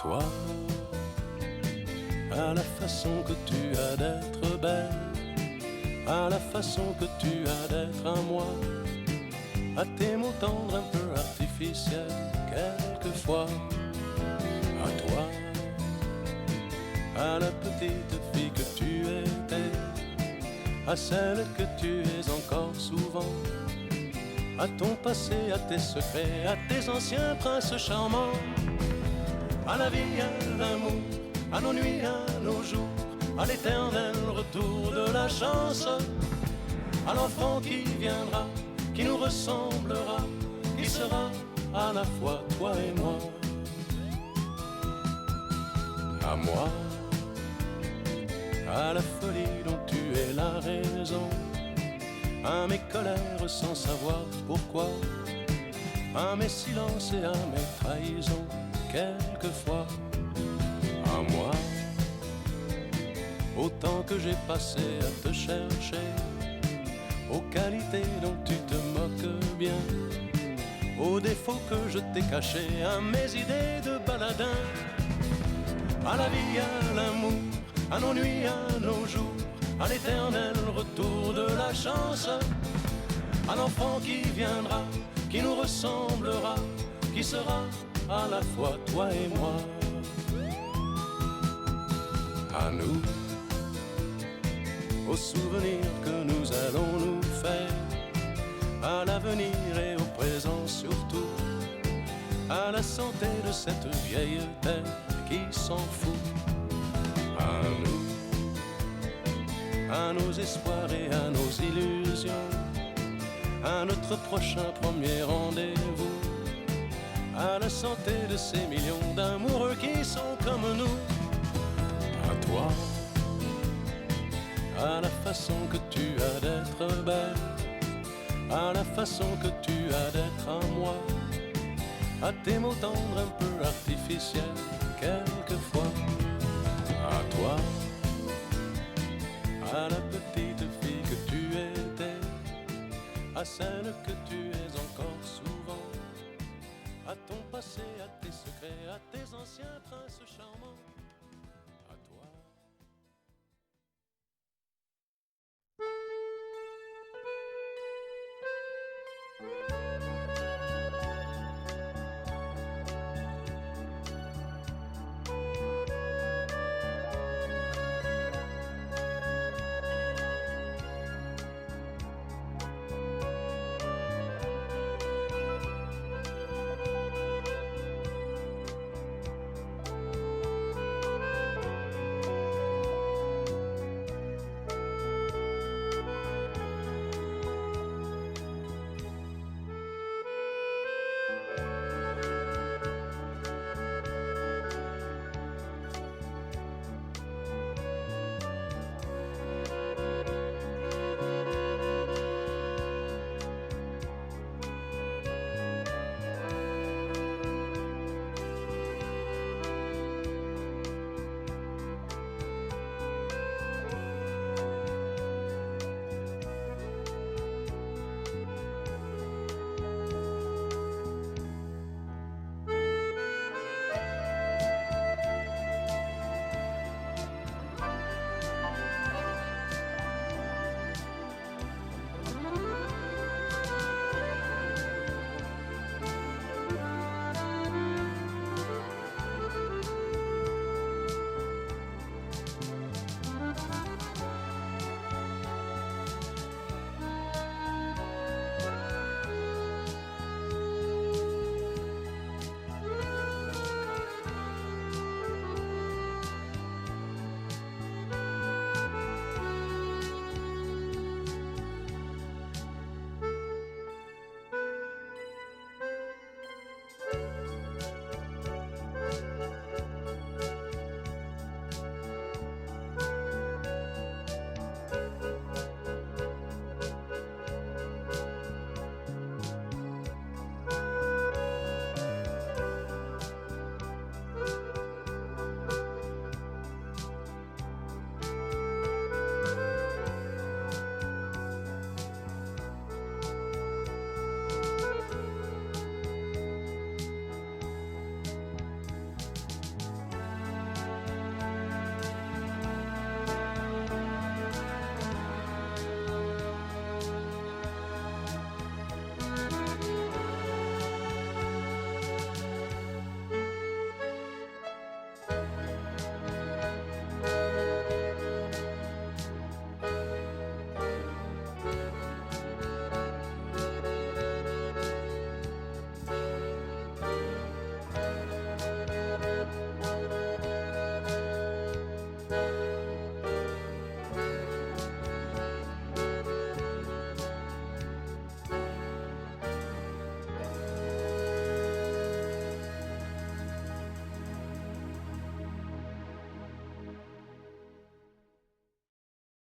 toi, à la façon que tu as d'être belle, à la façon que tu as d'être à moi, à tes mots tendres un peu artificiels quelquefois, à toi, à la petite fille que tu étais, à celle que tu es encore souvent, à ton passé, à tes secrets, à tes anciens princes charmants, à la vie, à l'amour, à nos nuits, à nos jours, à l'éternel retour de la chance, à l'enfant qui viendra, qui nous ressemblera, qui sera à la fois toi et moi. À moi, à la folie dont tu es la raison, à mes colères sans savoir pourquoi, à mes silences et à mes trahisons quelquefois. À moi, au temps que j'ai passé à te chercher, aux qualités dont tu te moques bien, aux défauts que je t'ai cachés, à mes idées de baladin, à la vie, à l'amour, à nos nuits, à nos jours, à l'éternel retour de la chance, à l'enfant qui viendra, qui nous ressemblera, qui sera à la fois toi et moi. À nous, aux souvenirs que nous allons nous faire, à l'avenir et au présent surtout, à la santé de cette vieille terre qui s'en fout. À nous, à nos espoirs et à nos illusions, à notre prochain premier rendez-vous, à la santé de ces millions d'amoureux qui sont comme nous. À toi, à la façon que tu as d'être belle, à la façon que tu as d'être à moi, à tes mots tendres un peu artificiels quelquefois. À toi, à la petite fille que tu étais, à celle que tu es encore souvent, à ton passé, à tes secrets, à tes anciens princes charmants. À toi.